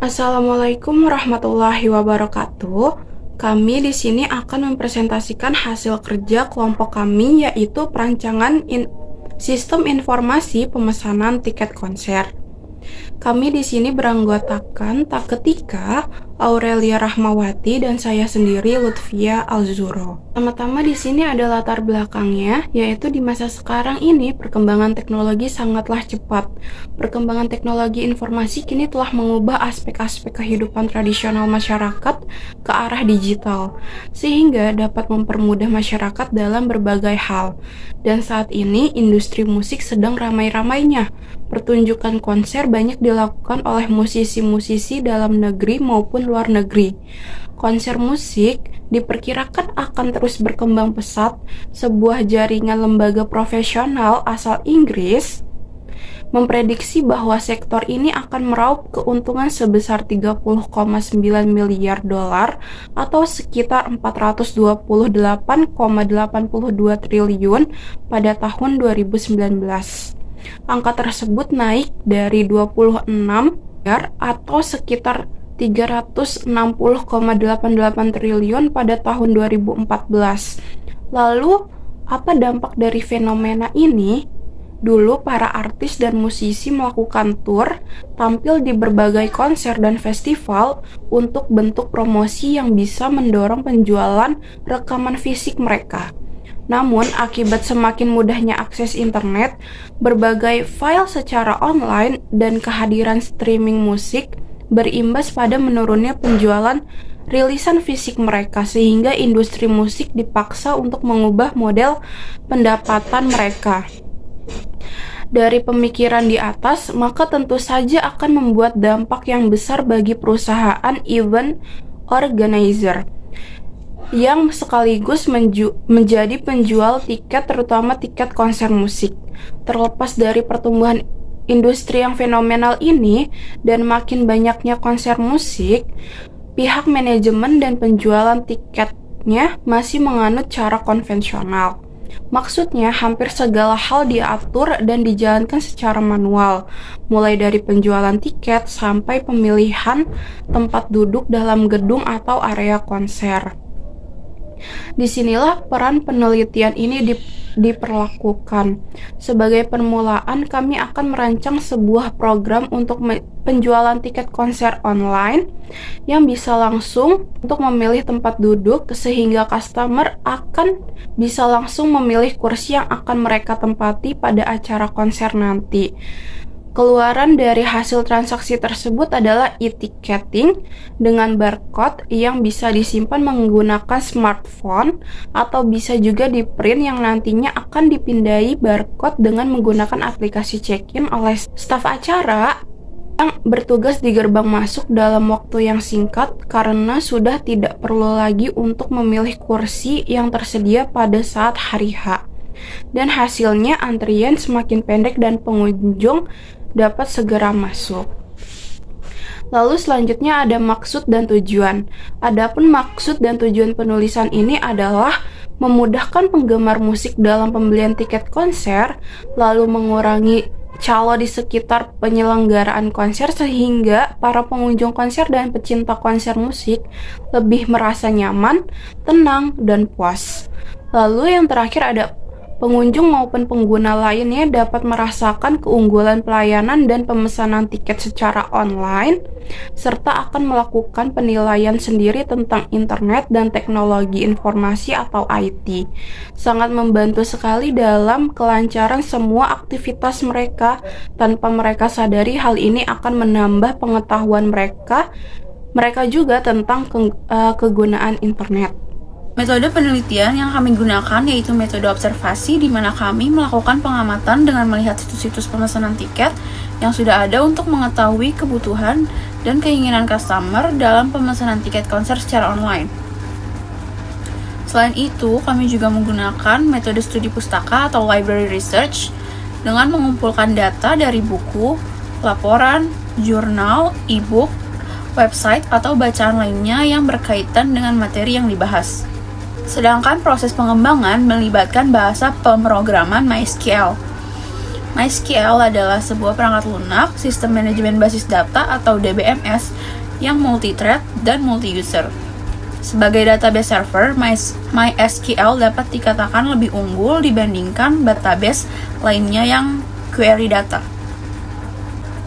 Assalamualaikum warahmatullahi wabarakatuh. Kami di sini akan mempresentasikan hasil kerja kelompok kami, yaitu perancangan sistem informasi pemesanan tiket konser. Kami di sini beranggotakan Tak Ketika, Aurelia Rahmawati, dan saya sendiri Lutfia Alzuro. Pertama-tama di sini ada latar belakangnya, yaitu di masa sekarang ini perkembangan teknologi sangatlah cepat. Perkembangan teknologi informasi kini telah mengubah aspek-aspek kehidupan tradisional masyarakat ke arah digital, sehingga dapat mempermudah masyarakat dalam berbagai hal. Dan saat ini industri musik sedang ramai-ramainya. Pertunjukan konser banyak dilakukan oleh musisi-musisi dalam negeri maupun luar negeri. Konser musik diperkirakan akan terus berkembang pesat. Sebuah jaringan lembaga profesional asal Inggris memprediksi bahwa sektor ini akan meraup keuntungan sebesar 30,9 miliar dolar atau sekitar 428,82 triliun pada tahun 2019. Angka tersebut naik dari 26 miliar atau sekitar 360,88 triliun pada tahun 2014. Lalu, apa dampak dari fenomena ini? Dulu para artis dan musisi melakukan tour, tampil di berbagai konser dan festival untuk bentuk promosi yang bisa mendorong penjualan rekaman fisik mereka. Namun, akibat semakin mudahnya akses internet, berbagai file secara online, dan kehadiran streaming musik berimbas pada menurunnya penjualan rilisan fisik mereka, sehingga industri musik dipaksa untuk mengubah model pendapatan mereka. Dari pemikiran di atas, maka tentu saja akan membuat dampak yang besar bagi perusahaan event organizer yang sekaligus menjadi penjual tiket, terutama tiket konser musik. Terlepas dari pertumbuhan industri yang fenomenal ini dan makin banyaknya konser musik, pihak manajemen dan penjualan tiketnya masih menganut cara konvensional. Maksudnya, hampir segala hal diatur dan dijalankan secara manual, mulai dari penjualan tiket sampai pemilihan tempat duduk dalam gedung atau area konser. Disinilah peran penelitian ini diperlakukan. Sebagai permulaan, kami akan merancang sebuah program untuk penjualan tiket konser online yang bisa langsung untuk memilih tempat duduk, sehingga customer akan bisa langsung memilih kursi yang akan mereka tempati pada acara konser nanti. Keluaran dari hasil transaksi tersebut adalah e-ticketing dengan barcode yang bisa disimpan menggunakan smartphone atau bisa juga di-print yang nantinya akan dipindai barcode dengan menggunakan aplikasi check-in oleh staf acara yang bertugas di gerbang masuk dalam waktu yang singkat, karena sudah tidak perlu lagi untuk memilih kursi yang tersedia pada saat hari H. Dan hasilnya antrian semakin pendek dan pengunjung dapat segera masuk. Lalu selanjutnya ada maksud dan tujuan. Adapun maksud dan tujuan penulisan ini adalah memudahkan penggemar musik dalam pembelian tiket konser, lalu mengurangi calo di sekitar penyelenggaraan konser sehingga para pengunjung konser dan pecinta konser musik lebih merasa nyaman, tenang, dan puas. Lalu yang terakhir ada pengunjung maupun pengguna lainnya dapat merasakan keunggulan pelayanan dan pemesanan tiket secara online, serta akan melakukan penilaian sendiri tentang internet dan teknologi informasi atau IT. Sangat membantu sekali dalam kelancaran semua aktivitas mereka. Tanpa mereka sadari, hal ini akan menambah pengetahuan mereka juga tentang kegunaan internet. Metode penelitian yang kami gunakan yaitu metode observasi, di mana kami melakukan pengamatan dengan melihat situs-situs pemesanan tiket yang sudah ada untuk mengetahui kebutuhan dan keinginan customer dalam pemesanan tiket konser secara online. Selain itu, kami juga menggunakan metode studi pustaka atau library research dengan mengumpulkan data dari buku, laporan, jurnal, e-book, website, atau bacaan lainnya yang berkaitan dengan materi yang dibahas. Sedangkan proses pengembangan melibatkan bahasa pemrograman MySQL. MySQL adalah sebuah perangkat lunak, sistem manajemen basis data atau DBMS yang multi-thread dan multi-user. Sebagai database server, MySQL dapat dikatakan lebih unggul dibandingkan database lainnya yang query data.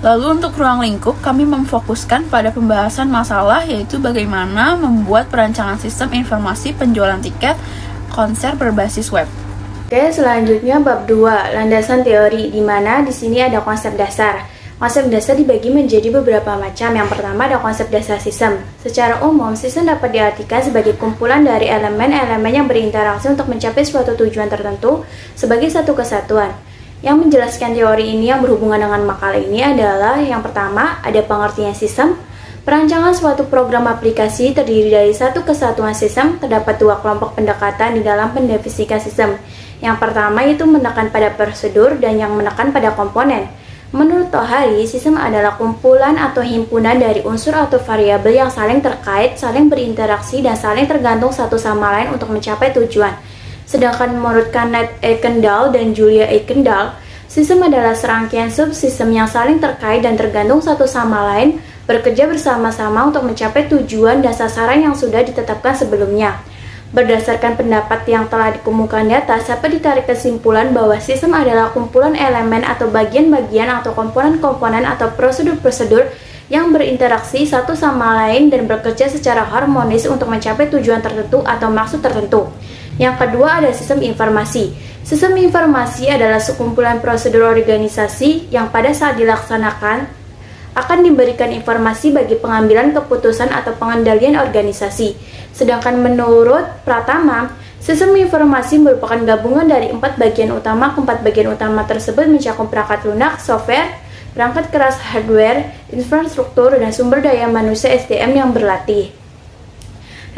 Lalu untuk ruang lingkup, kami memfokuskan pada pembahasan masalah yaitu bagaimana membuat perancangan sistem informasi penjualan tiket konser berbasis web. Oke, selanjutnya bab 2, landasan teori, di mana di sini ada konsep dasar. Konsep dasar dibagi menjadi beberapa macam. Yang pertama ada konsep dasar sistem. Secara umum, sistem dapat diartikan sebagai kumpulan dari elemen-elemen yang berinteraksi untuk mencapai suatu tujuan tertentu sebagai satu kesatuan. Yang menjelaskan teori ini yang berhubungan dengan makalah ini adalah yang pertama, ada pengertian sistem. Perancangan suatu program aplikasi terdiri dari satu kesatuan sistem. Terdapat dua kelompok pendekatan di dalam mendefinisikan sistem. Yang pertama itu menekan pada prosedur dan yang menekan pada komponen. Menurut Tohari, sistem adalah kumpulan atau himpunan dari unsur atau variabel yang saling terkait, saling berinteraksi, dan saling tergantung satu sama lain untuk mencapai tujuan. Sedangkan menurut Kenneth Eikendal dan Julia Eikendal, sistem adalah serangkaian subsistem yang saling terkait dan tergantung satu sama lain, bekerja bersama-sama untuk mencapai tujuan dan sasaran yang sudah ditetapkan sebelumnya. Berdasarkan pendapat yang telah dikemukakan di atas, dapat ditarik kesimpulan bahwa sistem adalah kumpulan elemen atau bagian-bagian atau komponen-komponen atau prosedur-prosedur yang berinteraksi satu sama lain dan bekerja secara harmonis untuk mencapai tujuan tertentu atau maksud tertentu. Yang kedua ada sistem informasi. Sistem informasi adalah sekumpulan prosedur organisasi yang pada saat dilaksanakan akan diberikan informasi bagi pengambilan keputusan atau pengendalian organisasi. Sedangkan menurut Pratama, sistem informasi merupakan gabungan dari 4 bagian utama. Keempat bagian utama tersebut mencakup perangkat lunak, software, perangkat keras hardware, infrastruktur, dan sumber daya manusia SDM yang berlatih.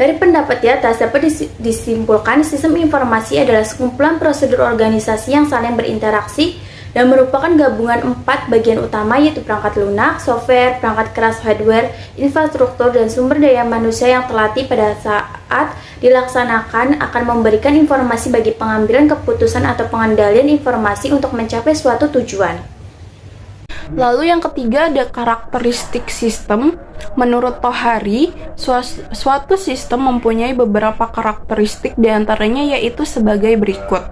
Dari pendapat di atas dapat disimpulkan sistem informasi adalah sekumpulan prosedur organisasi yang saling berinteraksi dan merupakan gabungan 4 bagian utama yaitu perangkat lunak, software, perangkat keras hardware, infrastruktur, dan sumber daya manusia yang terlatih pada saat dilaksanakan akan memberikan informasi bagi pengambilan keputusan atau pengendalian informasi untuk mencapai suatu tujuan. Lalu yang ketiga ada karakteristik sistem. Menurut Tohari, suatu sistem mempunyai beberapa karakteristik, diantaranya yaitu sebagai berikut.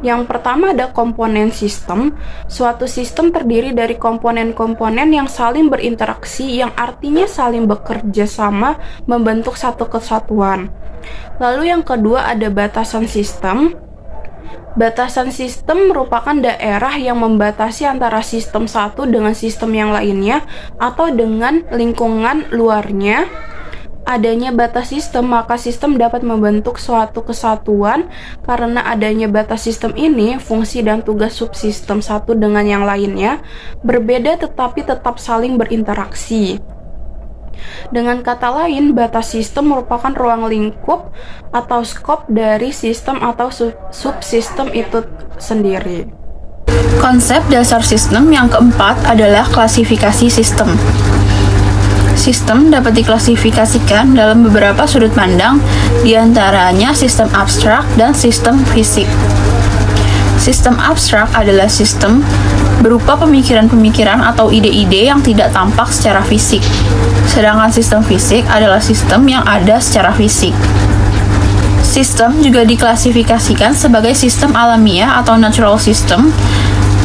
Yang pertama ada komponen sistem. Suatu sistem terdiri dari komponen-komponen yang saling berinteraksi, yang artinya saling bekerja sama membentuk satu kesatuan. Lalu yang kedua ada batasan sistem. Batasan sistem merupakan daerah yang membatasi antara sistem satu dengan sistem yang lainnya atau dengan lingkungan luarnya. Adanya batas sistem, maka sistem dapat membentuk suatu kesatuan. Karena adanya batas sistem ini, fungsi dan tugas subsistem satu dengan yang lainnya berbeda tetapi tetap saling berinteraksi. Dengan kata lain, batas sistem merupakan ruang lingkup atau skop dari sistem atau subsistem itu sendiri. Konsep dasar sistem yang keempat adalah klasifikasi sistem. Sistem dapat diklasifikasikan dalam beberapa sudut pandang, diantaranya sistem abstrak dan sistem fisik. Sistem abstrak adalah sistem berupa pemikiran-pemikiran atau ide-ide yang tidak tampak secara fisik. Sedangkan sistem fisik adalah sistem yang ada secara fisik. Sistem juga diklasifikasikan sebagai sistem alamiah atau natural system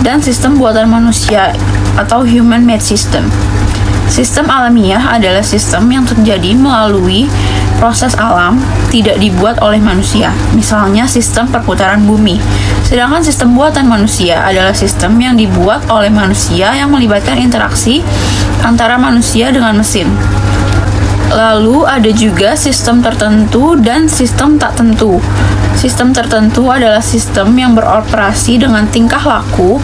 dan sistem buatan manusia atau human-made system. Sistem alamiah adalah sistem yang terjadi melalui proses alam, tidak dibuat oleh manusia, misalnya sistem perputaran bumi. Sedangkan sistem buatan manusia adalah sistem yang dibuat oleh manusia yang melibatkan interaksi antara manusia dengan mesin. Lalu ada juga sistem tertentu dan sistem tak tentu. Sistem tertentu adalah sistem yang beroperasi dengan tingkah laku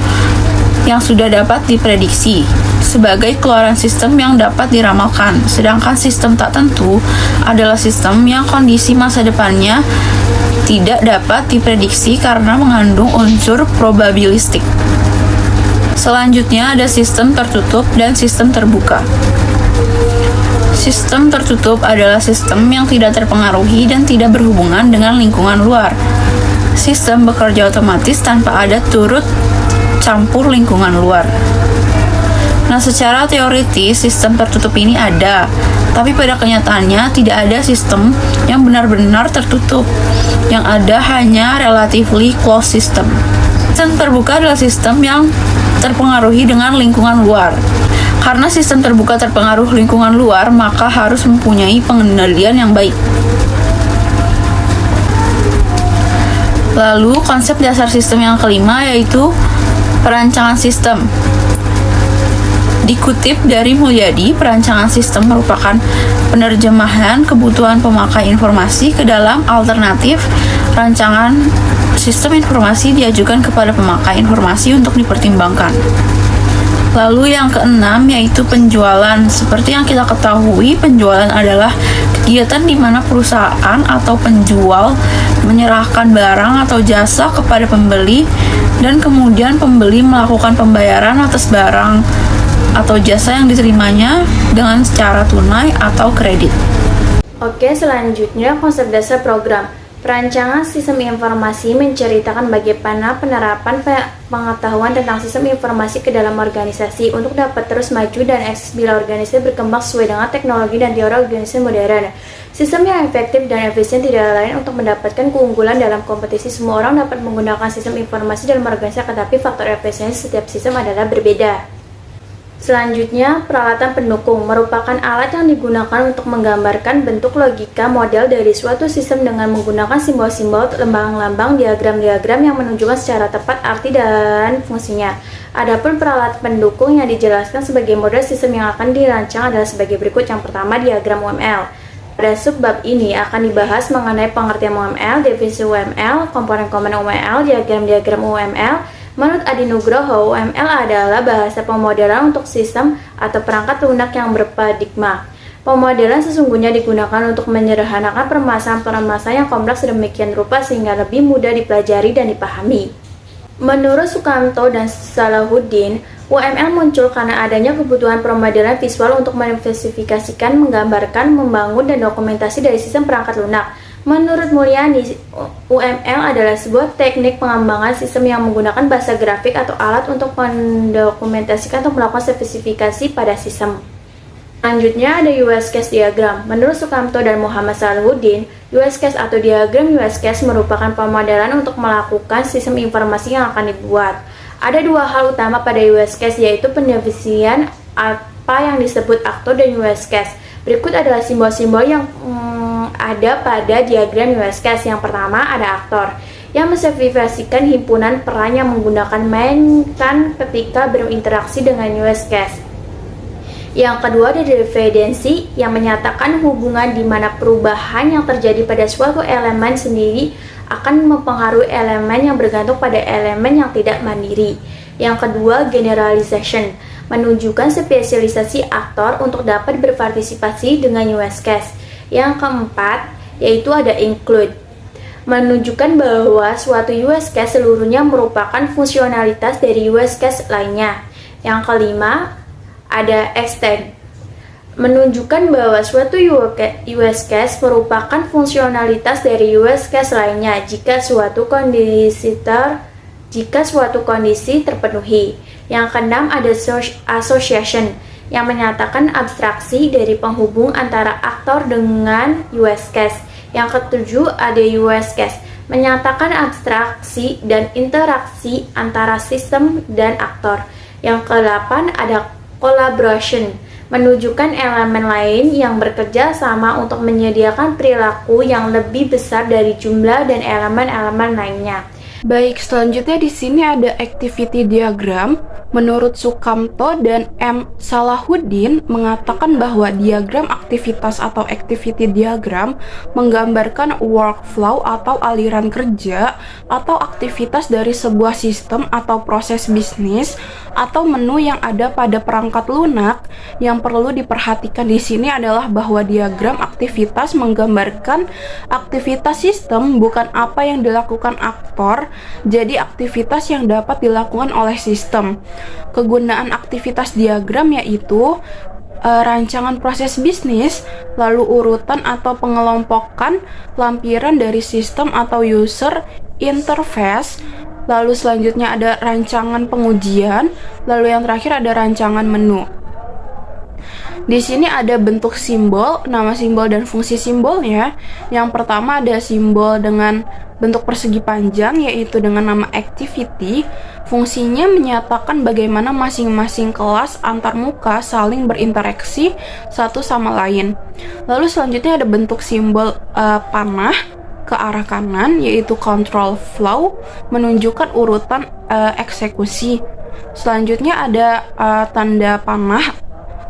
yang sudah dapat diprediksi sebagai keluaran sistem yang dapat diramalkan. Sedangkan sistem tak tentu adalah sistem yang kondisi masa depannya tidak dapat diprediksi karena mengandung unsur probabilistik. Selanjutnya ada sistem tertutup dan sistem terbuka. Sistem tertutup adalah sistem yang tidak terpengaruhi dan tidak berhubungan dengan lingkungan luar. Sistem bekerja otomatis tanpa ada campur lingkungan luar. Nah, secara teoritis sistem tertutup ini ada, tapi pada kenyataannya tidak ada sistem yang benar-benar tertutup. Yang ada hanya relatively closed system. Sistem terbuka adalah sistem yang terpengaruhi dengan lingkungan luar. Karena sistem terbuka terpengaruh lingkungan luar, maka harus mempunyai pengendalian yang baik. Lalu, konsep dasar sistem yang kelima yaitu perancangan sistem. Dikutip dari Mulyadi, perancangan sistem merupakan penerjemahan kebutuhan pemakai informasi ke dalam alternatif rancangan sistem informasi diajukan kepada pemakai informasi untuk dipertimbangkan. Lalu yang keenam yaitu penjualan. Seperti yang kita ketahui, penjualan adalah kegiatan di mana perusahaan atau penjual menyerahkan barang atau jasa kepada pembeli dan kemudian pembeli melakukan pembayaran atas barang atau jasa yang diterimanya dengan secara tunai atau kredit. Oke, selanjutnya konsep dasar program. Perancangan sistem informasi menceritakan bagaimana penerapan pengetahuan tentang sistem informasi ke dalam organisasi untuk dapat terus maju dan eksis bila organisasi berkembang sesuai dengan teknologi dan teori organisasi modern. Sistem yang efektif dan efisien tidak lain untuk mendapatkan keunggulan dalam kompetisi. Semua orang dapat menggunakan sistem informasi dalam organisasi, tetapi faktor efisiensi setiap sistem adalah berbeda. Selanjutnya, peralatan pendukung merupakan alat yang digunakan untuk menggambarkan bentuk logika model dari suatu sistem dengan menggunakan simbol-simbol, lambang-lambang, diagram-diagram yang menunjukkan secara tepat arti dan fungsinya. Adapun peralatan pendukung yang dijelaskan sebagai model sistem yang akan dirancang adalah sebagai berikut. Yang pertama, diagram UML. Pada subbab ini akan dibahas mengenai pengertian UML, definisi UML, komponen-komponen UML, diagram-diagram UML. Menurut Adi Nugroho, UML adalah bahasa pemodelan untuk sistem atau perangkat lunak yang berparadigma. Pemodelan sesungguhnya digunakan untuk menyederhanakan permasalahan-permasalahan yang kompleks sedemikian rupa sehingga lebih mudah dipelajari dan dipahami. Menurut Sukamto dan Salahuddin, UML muncul karena adanya kebutuhan pemodelan visual untuk menspesifikasikan, menggambarkan, membangun, dan dokumentasi dari sistem perangkat lunak. Menurut Mulyani, UML adalah sebuah teknik pengembangan sistem yang menggunakan bahasa grafik atau alat untuk mendokumentasikan atau melakukan spesifikasi pada sistem. Selanjutnya ada use case diagram. Menurut Sukamto dan Muhammad Salahuddin, use case atau diagram use case merupakan pemodelan untuk melakukan sistem informasi yang akan dibuat. Ada dua hal utama pada use case, yaitu pendefinisian apa yang disebut aktor dan use case. Berikut adalah simbol-simbol yang ada pada diagram use case. Yang pertama ada aktor yang menspesifikasikan himpunan peran yang menggunakan mainkan ketika berinteraksi dengan use case. Yang kedua ada dependensi yang menyatakan hubungan di mana perubahan yang terjadi pada suatu elemen sendiri akan mempengaruhi elemen yang bergantung pada elemen yang tidak mandiri. Yang kedua generalization menunjukkan spesialisasi aktor untuk dapat berpartisipasi dengan use case. Yang keempat, yaitu ada include, menunjukkan bahwa suatu use case seluruhnya merupakan fungsionalitas dari use case lainnya. Yang kelima, ada extend, menunjukkan bahwa suatu use case merupakan fungsionalitas dari use case lainnya jika suatu kondisi terpenuhi. Yang keenam, ada association, yang menyatakan abstraksi dari penghubung antara aktor dengan use case. Yang ketujuh ada use case, menyatakan abstraksi dan interaksi antara sistem dan aktor. Yang kedelapan ada collaboration, menunjukkan elemen lain yang bekerja sama untuk menyediakan perilaku yang lebih besar dari jumlah dan elemen-elemen lainnya. Baik, selanjutnya di sini ada activity diagram. Menurut Sukamto dan M. Salahuddin mengatakan bahwa diagram aktivitas atau activity diagram menggambarkan workflow atau aliran kerja atau aktivitas dari sebuah sistem atau proses bisnis atau menu yang ada pada perangkat lunak. Yang perlu diperhatikan di sini adalah bahwa diagram aktivitas menggambarkan aktivitas sistem, bukan apa yang dilakukan aktor. Jadi aktivitas yang dapat dilakukan oleh sistem. Kegunaan aktivitas diagram yaitu rancangan proses bisnis, lalu urutan atau pengelompokan lampiran dari sistem atau user interface, lalu selanjutnya ada rancangan pengujian, lalu yang terakhir ada rancangan menu. Di sini ada bentuk simbol, nama simbol dan fungsi simbolnya. Yang pertama ada simbol dengan bentuk persegi panjang, yaitu dengan nama activity. Fungsinya menyatakan bagaimana masing-masing kelas antarmuka saling berinteraksi satu sama lain. Lalu selanjutnya ada bentuk simbol panah ke arah kanan, yaitu control flow, menunjukkan urutan eksekusi. Selanjutnya ada tanda panah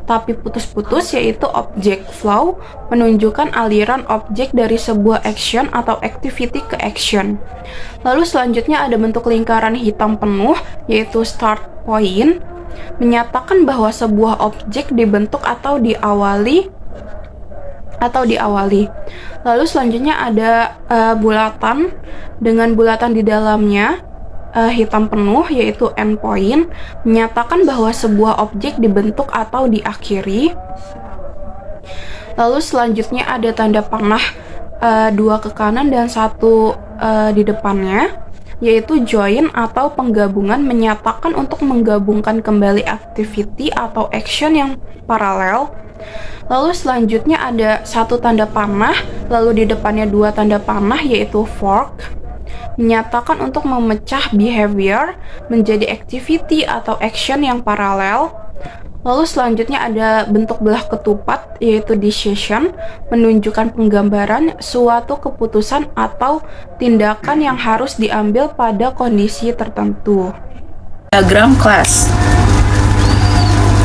tapi putus-putus, yaitu object flow, menunjukkan aliran objek dari sebuah action atau activity ke action. Lalu selanjutnya ada bentuk lingkaran hitam penuh, yaitu start point, menyatakan bahwa sebuah objek dibentuk atau diawali. Lalu selanjutnya ada bulatan dengan bulatan di dalamnya hitam penuh, yaitu endpoint, menyatakan bahwa sebuah objek dibentuk atau diakhiri. Lalu selanjutnya ada tanda panah 2 ke kanan dan 1 di depannya, yaitu join atau penggabungan, menyatakan untuk menggabungkan kembali activity atau action yang paralel. Lalu selanjutnya ada 1 tanda panah, lalu di depannya 2 tanda panah, yaitu fork, menyatakan untuk memecah behavior menjadi activity atau action yang paralel. Lalu selanjutnya ada bentuk belah ketupat, yaitu decision, menunjukkan penggambaran suatu keputusan atau tindakan yang harus diambil pada kondisi tertentu. Diagram kelas.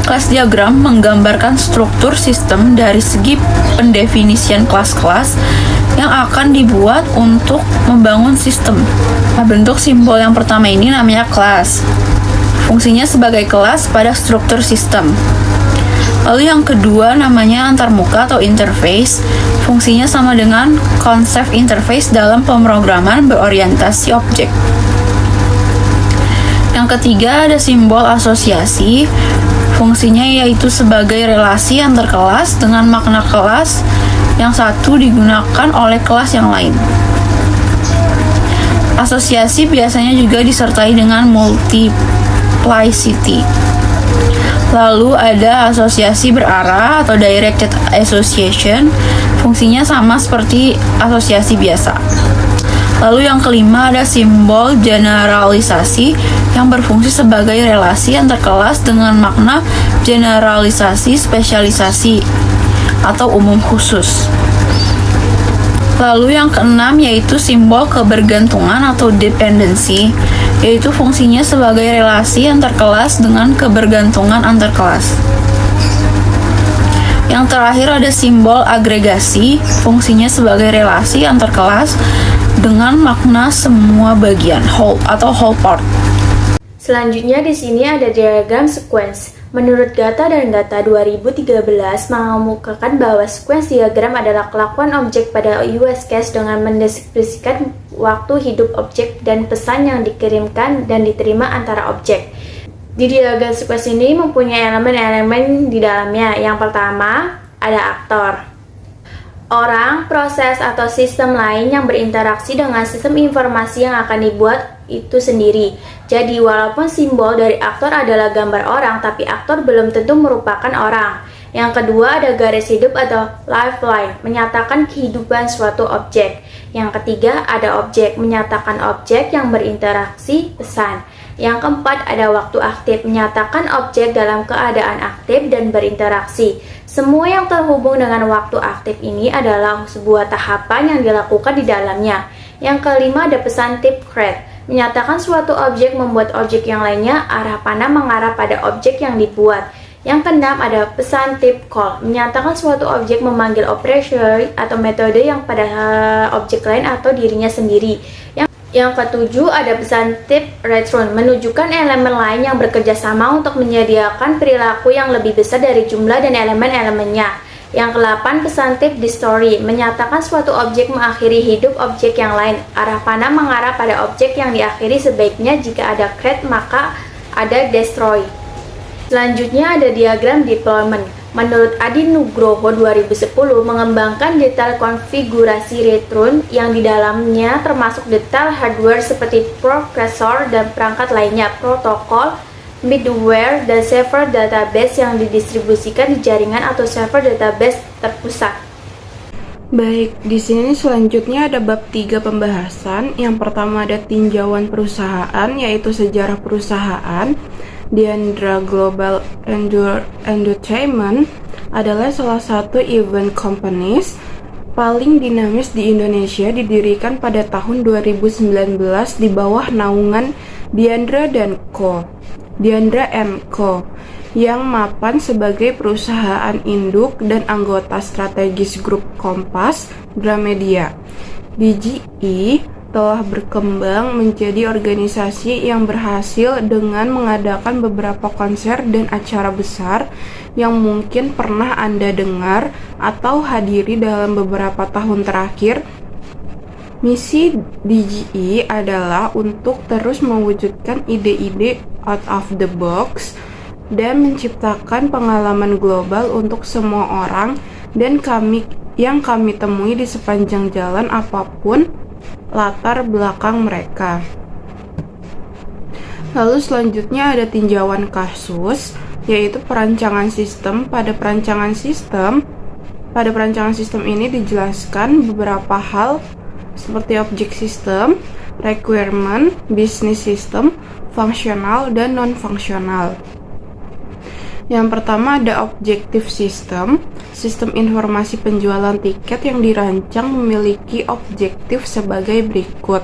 Kelas diagram menggambarkan struktur sistem dari segi pendefinisian kelas-kelas yang akan dibuat untuk membangun sistem. Nah, bentuk simbol yang pertama ini namanya kelas. Fungsinya sebagai kelas pada struktur sistem. Lalu yang kedua namanya antarmuka atau interface. Fungsinya sama dengan konsep interface dalam pemrograman berorientasi objek. Yang ketiga ada simbol asosiasi. Fungsinya yaitu sebagai relasi antar kelas dengan makna kelas yang satu digunakan oleh kelas yang lain. Asosiasi biasanya juga disertai dengan multiplicity. Lalu ada asosiasi berarah atau directed association. Fungsinya sama seperti asosiasi biasa. Lalu yang kelima ada simbol generalisasi yang berfungsi sebagai relasi antar kelas dengan makna generalisasi spesialisasi atau umum khusus. Lalu yang keenam yaitu simbol kebergantungan atau dependency, yaitu fungsinya sebagai relasi antar kelas dengan kebergantungan antar kelas. Yang terakhir ada simbol agregasi, fungsinya sebagai relasi antar kelas dengan makna semua bagian, whole atau whole part. Selanjutnya di sini ada diagram sequence. Menurut Gata dan Gata 2013 mengemukakan bahwa sequence diagram adalah kelakuan objek pada use case dengan mendeskripsikan waktu hidup objek dan pesan yang dikirimkan dan diterima antara objek. Di diagram sequence ini mempunyai elemen-elemen di dalamnya. Yang pertama ada aktor, orang, proses, atau sistem lain yang berinteraksi dengan sistem informasi yang akan dibuat itu sendiri. Jadi walaupun simbol dari aktor adalah gambar orang, tapi aktor belum tentu merupakan orang. Yang kedua ada garis hidup atau lifeline, menyatakan kehidupan suatu objek. Yang ketiga ada objek, menyatakan objek yang berinteraksi pesan. Yang keempat ada waktu aktif, menyatakan objek dalam keadaan aktif dan berinteraksi. Semua yang terhubung dengan waktu aktif ini adalah sebuah tahapan yang dilakukan di dalamnya. Yang kelima ada pesan tip create, menyatakan suatu objek membuat objek yang lainnya, arah panah mengarah pada objek yang dibuat. Yang keenam ada pesan tip call, menyatakan suatu objek memanggil operasi atau metode yang pada objek lain atau dirinya sendiri. Yang ketujuh ada pesan tip return, menunjukkan elemen lain yang bekerja sama untuk menyediakan perilaku yang lebih besar dari jumlah dan elemen-elemennya. Yang kedelapan pesan tip destroy, menyatakan suatu objek mengakhiri hidup objek yang lain. Arah panah mengarah pada objek yang diakhiri, sebaiknya jika ada create maka ada destroy. Selanjutnya ada diagram deployment. Menurut Adi Nugroho 2010, mengembangkan detail konfigurasi Retron yang di dalamnya termasuk detail hardware seperti prosesor dan perangkat lainnya, protokol, middleware, dan server database yang didistribusikan di jaringan atau server database terpusat. Baik, di sini selanjutnya ada bab 3 pembahasan. Yang pertama ada tinjauan perusahaan, yaitu sejarah perusahaan. Diandra Global Entertainment adalah salah satu event companies paling dinamis di Indonesia, didirikan pada tahun 2019 di bawah naungan Diandra Co, yang mapan sebagai perusahaan induk dan anggota strategis grup Kompas Gramedia. DGE telah berkembang menjadi organisasi yang berhasil dengan mengadakan beberapa konser dan acara besar yang mungkin pernah Anda dengar atau hadiri dalam beberapa tahun terakhir. Misi DGE adalah untuk terus mewujudkan ide-ide out of the box dan menciptakan pengalaman global untuk semua orang dan kami temui di sepanjang jalan apapun latar belakang mereka. Lalu selanjutnya ada tinjauan kasus, yaitu perancangan sistem. Pada perancangan sistem ini dijelaskan beberapa hal seperti object system, requirement, business system, fungsional, dan non-fungsional. Yang pertama ada objective system. Sistem informasi penjualan tiket yang dirancang memiliki objektif sebagai berikut.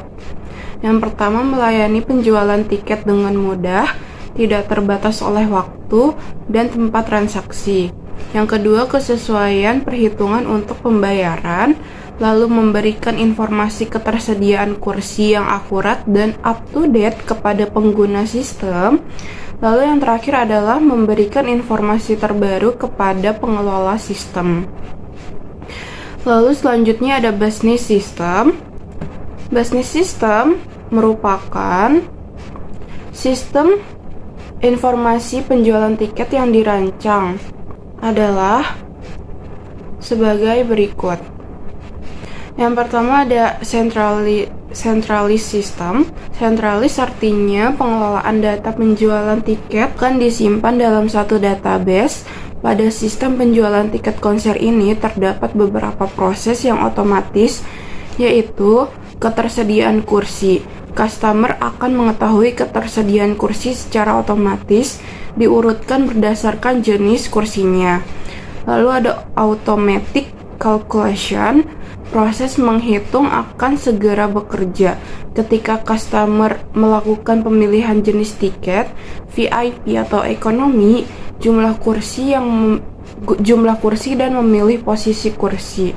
Yang pertama, melayani penjualan tiket dengan mudah, tidak terbatas oleh waktu dan tempat transaksi. Yang kedua, kesesuaian perhitungan untuk pembayaran, lalu memberikan informasi ketersediaan kursi yang akurat dan up to date kepada pengguna sistem. Lalu yang terakhir adalah memberikan informasi terbaru kepada pengelola sistem. Lalu selanjutnya ada business system. Business system merupakan sistem informasi penjualan tiket yang dirancang adalah sebagai berikut. Yang pertama ada centralized system. Centralized artinya pengelolaan data penjualan tiket akan disimpan dalam satu database. Pada sistem penjualan tiket konser ini terdapat beberapa proses yang otomatis, yaitu ketersediaan kursi. Customer akan mengetahui ketersediaan kursi secara otomatis, diurutkan berdasarkan jenis kursinya. Lalu ada automatic calculation. Proses menghitung akan segera bekerja ketika customer melakukan pemilihan jenis tiket, VIP atau ekonomi, jumlah kursi dan memilih posisi kursi.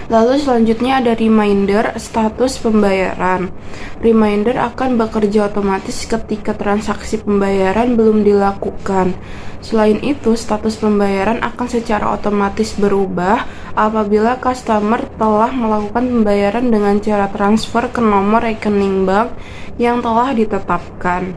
Lalu selanjutnya ada reminder, status pembayaran. Reminder akan bekerja otomatis ketika transaksi pembayaran belum dilakukan. Selain itu, status pembayaran akan secara otomatis berubah apabila customer telah melakukan pembayaran dengan cara transfer ke nomor rekening bank yang telah ditetapkan.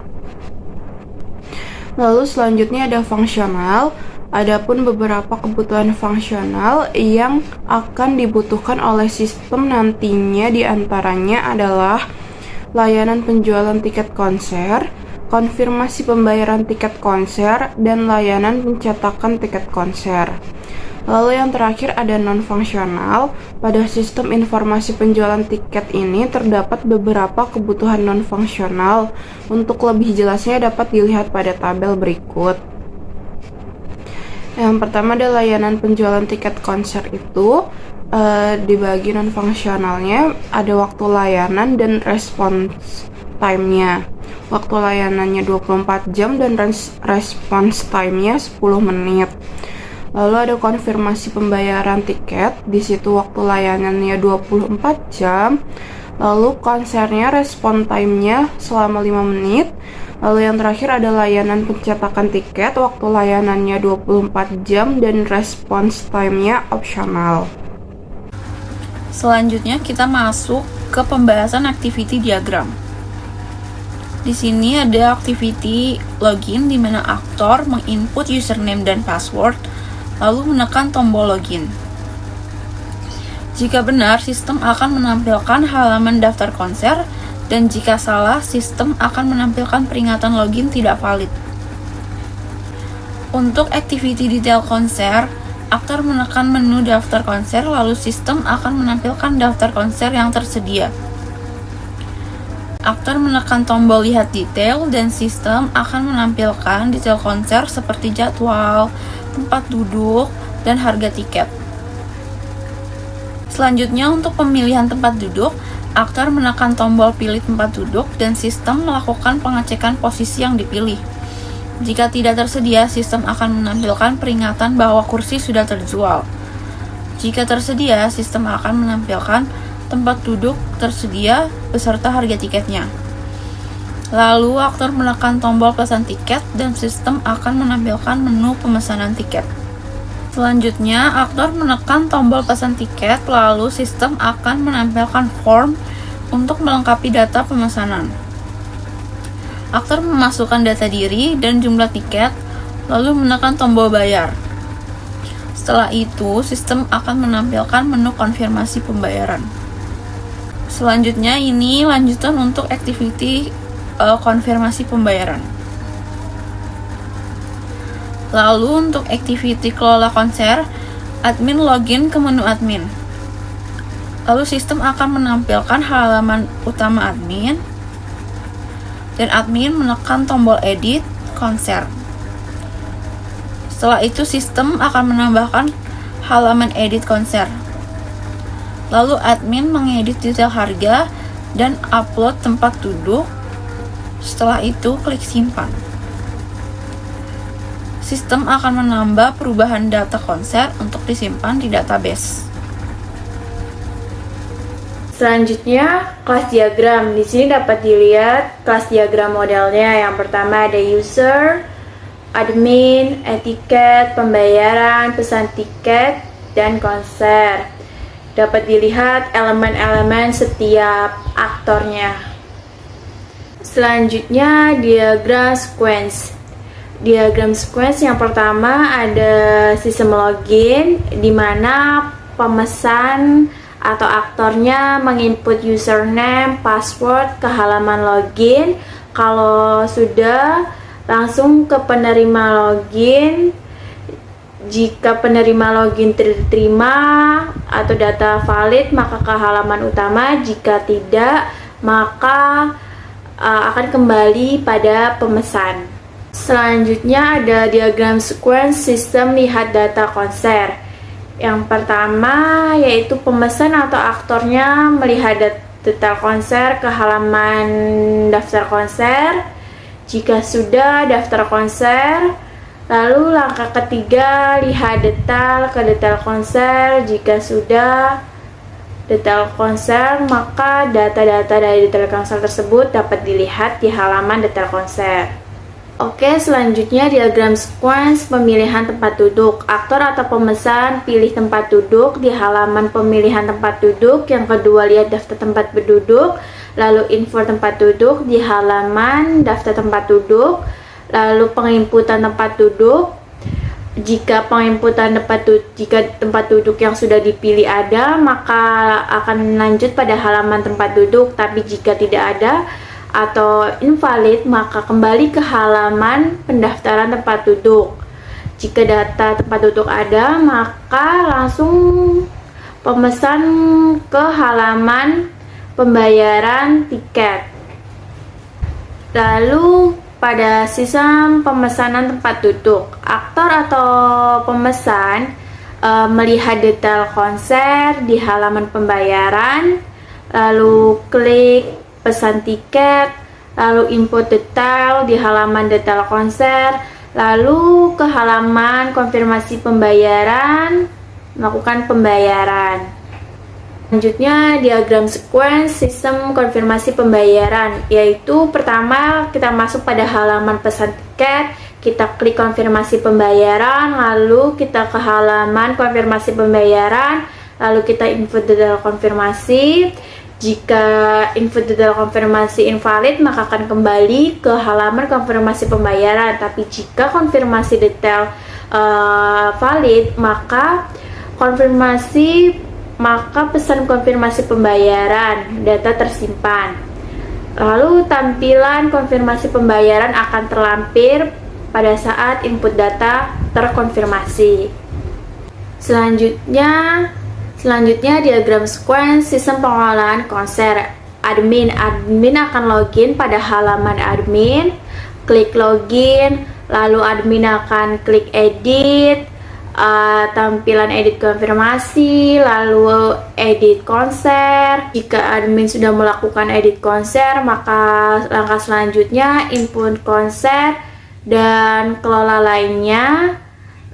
Lalu selanjutnya ada fungsional. Adapun beberapa kebutuhan fungsional yang akan dibutuhkan oleh sistem nantinya diantaranya adalah layanan penjualan tiket konser, konfirmasi pembayaran tiket konser, dan layanan pencetakan tiket konser. Lalu yang terakhir ada non-fungsional. Pada sistem informasi penjualan tiket ini terdapat beberapa kebutuhan non-fungsional. Untuk lebih jelasnya dapat dilihat pada tabel berikut. Yang pertama ada layanan penjualan tiket konser itu dibagi non-fungsionalnya, ada waktu layanan dan response time-nya. Waktu layanannya 24 jam dan response time-nya 10 menit. Lalu ada konfirmasi pembayaran tiket, di situ waktu layanannya 24 jam. Lalu konsernya respon time-nya selama 5 menit. Lalu yang terakhir ada layanan pencetakan tiket, waktu layanannya 24 jam dan response time-nya opsional. Selanjutnya kita masuk ke pembahasan activity diagram. Di sini ada activity login di mana aktor menginput username dan password lalu menekan tombol login. Jika benar, sistem akan menampilkan halaman daftar konser, dan jika salah, sistem akan menampilkan peringatan login tidak valid. Untuk activity detail konser, aktor menekan menu daftar konser, lalu sistem akan menampilkan daftar konser yang tersedia. Aktor menekan tombol lihat detail, dan sistem akan menampilkan detail konser seperti jadwal, tempat duduk, dan harga tiket. Selanjutnya, untuk pemilihan tempat duduk, aktor menekan tombol pilih tempat duduk, dan sistem melakukan pengecekan posisi yang dipilih. Jika tidak tersedia, sistem akan menampilkan peringatan bahwa kursi sudah terjual. Jika tersedia, sistem akan menampilkan tempat duduk tersedia beserta harga tiketnya. Lalu, aktor menekan tombol pesan tiket dan sistem akan menampilkan menu pemesanan tiket. Selanjutnya, aktor menekan tombol pesan tiket, lalu sistem akan menampilkan form untuk melengkapi data pemesanan. Aktor memasukkan data diri dan jumlah tiket, lalu menekan tombol bayar. Setelah itu, sistem akan menampilkan menu konfirmasi pembayaran. Selanjutnya, ini lanjutan untuk activity konfirmasi pembayaran. Lalu untuk activity kelola konser, admin login ke menu admin. Lalu sistem akan menampilkan halaman utama admin, dan admin menekan tombol edit konser. Setelah itu, sistem akan menambahkan halaman edit konser. Lalu admin mengedit detail harga dan upload tempat duduk. Setelah itu, klik simpan. Sistem akan menambah perubahan data konser untuk disimpan di database. Selanjutnya, kelas diagram. Di sini dapat dilihat kelas diagram modelnya. Yang pertama ada user, admin, etiket, pembayaran, pesan tiket, dan konser. Dapat dilihat elemen-elemen setiap aktornya. Selanjutnya, diagram sequence. Diagram sequence yang pertama ada sistem login, di mana pemesan atau aktornya menginput username, password ke halaman login. Kalau sudah, langsung ke penerima login. Jika penerima login diterima atau data valid, maka ke halaman utama. Jika tidak, maka akan kembali pada pemesan. Selanjutnya ada diagram sequence sistem lihat data konser. Yang pertama yaitu pemesan atau aktornya melihat detail konser ke halaman daftar konser. Jika sudah daftar konser, lalu langkah ketiga lihat detail ke detail konser. Jika sudah detail konser, maka data-data dari detail konser tersebut dapat dilihat di halaman detail konser. Oke, selanjutnya diagram sequence pemilihan tempat duduk. Aktor atau pemesan pilih tempat duduk di halaman pemilihan tempat duduk. Yang kedua, lihat daftar tempat berduduk. Lalu info tempat duduk di halaman daftar tempat duduk. Lalu penginputan tempat duduk. Jika tempat duduk yang sudah dipilih ada, maka akan lanjut pada halaman tempat duduk. Tapi jika tidak ada atau invalid, maka kembali ke halaman pendaftaran tempat duduk. Jika data tempat duduk ada, maka langsung pemesan ke halaman pembayaran tiket. Lalu pada sistem pemesanan tempat duduk, aktor atau pemesan melihat detail konser di halaman pembayaran, lalu klik pesan tiket, lalu input detail di halaman detail konser, lalu ke halaman konfirmasi pembayaran, melakukan pembayaran. Selanjutnya diagram sequence sistem konfirmasi pembayaran, yaitu pertama kita masuk pada halaman pesan tiket, kita klik konfirmasi pembayaran, lalu kita ke halaman konfirmasi pembayaran, lalu kita input detail konfirmasi. Jika input detail konfirmasi invalid, maka akan kembali ke halaman konfirmasi pembayaran. Tapi jika konfirmasi detail valid, maka pesan konfirmasi pembayaran data tersimpan. Lalu tampilan konfirmasi pembayaran akan terlampir pada saat input data terkonfirmasi. Selanjutnya diagram sequence sistem pengelolaan konser. Admin akan login pada halaman admin, klik login, lalu admin akan klik edit, tampilan edit konfirmasi, lalu edit konser. Jika admin sudah melakukan edit konser, maka langkah selanjutnya input konser dan kelola lainnya,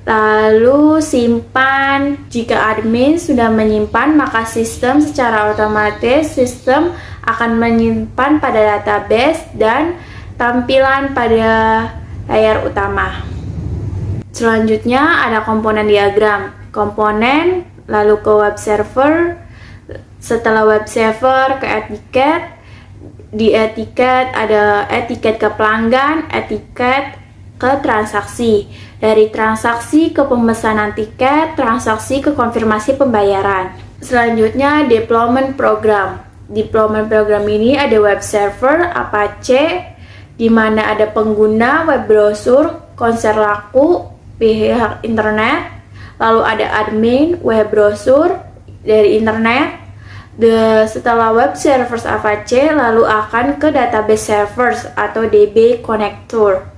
lalu simpan. Jika admin sudah menyimpan, maka secara otomatis sistem akan menyimpan pada database dan tampilan pada layar utama. Selanjutnya ada komponen diagram. Komponen, lalu ke web server, setelah web server ke etiket. Di etiket ada etiket ke pelanggan, etiket ke transaksi. Dari transaksi ke pemesanan tiket, transaksi ke konfirmasi pembayaran. Selanjutnya deployment program. Deployment program ini ada web server, Apache, di mana ada pengguna, web browser, konser laku, pihak internet, lalu ada admin, web browser dari internet. Setelah web servers Apache, lalu akan ke database servers atau DB connector.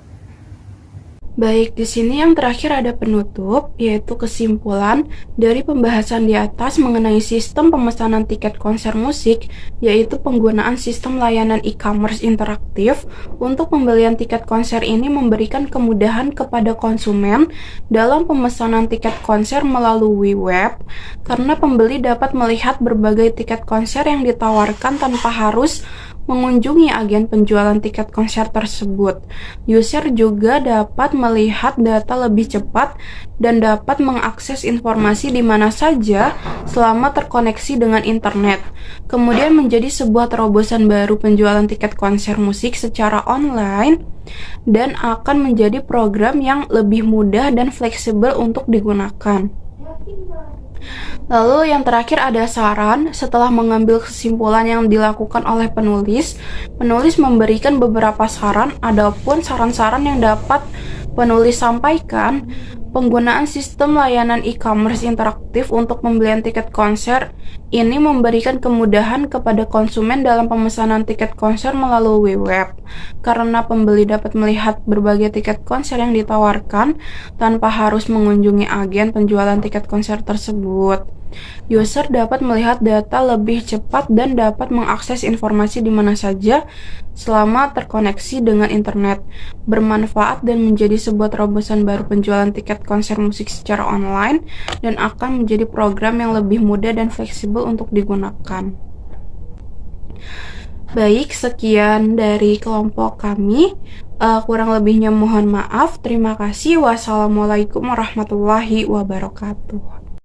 Baik, di sini yang terakhir ada penutup, yaitu kesimpulan dari pembahasan di atas mengenai sistem pemesanan tiket konser musik, yaitu penggunaan sistem layanan e-commerce interaktif untuk pembelian tiket konser ini memberikan kemudahan kepada konsumen dalam pemesanan tiket konser melalui web, karena pembeli dapat melihat berbagai tiket konser yang ditawarkan tanpa harus mengunjungi agen penjualan tiket konser tersebut. User juga dapat melihat data lebih cepat dan dapat mengakses informasi di mana saja selama terkoneksi dengan internet. Kemudian menjadi sebuah terobosan baru penjualan tiket konser musik secara online dan akan menjadi program yang lebih mudah dan fleksibel untuk digunakan. Lalu yang terakhir ada saran. Setelah mengambil kesimpulan yang dilakukan oleh penulis memberikan beberapa saran. Adapun saran-saran yang dapat penulis sampaikan, penggunaan sistem layanan e-commerce interaktif untuk pembelian tiket konser ini memberikan kemudahan kepada konsumen dalam pemesanan tiket konser melalui web, karena pembeli dapat melihat berbagai tiket konser yang ditawarkan tanpa harus mengunjungi agen penjualan tiket konser tersebut. User dapat melihat data lebih cepat dan dapat mengakses informasi di mana saja selama terkoneksi dengan internet. Bermanfaat dan menjadi sebuah terobosan baru penjualan tiket konser musik secara online dan akan menjadi program yang lebih mudah dan fleksibel untuk digunakan. Baik, sekian dari kelompok kami. Kurang lebihnya mohon maaf. Terima kasih. Wassalamualaikum warahmatullahi wabarakatuh.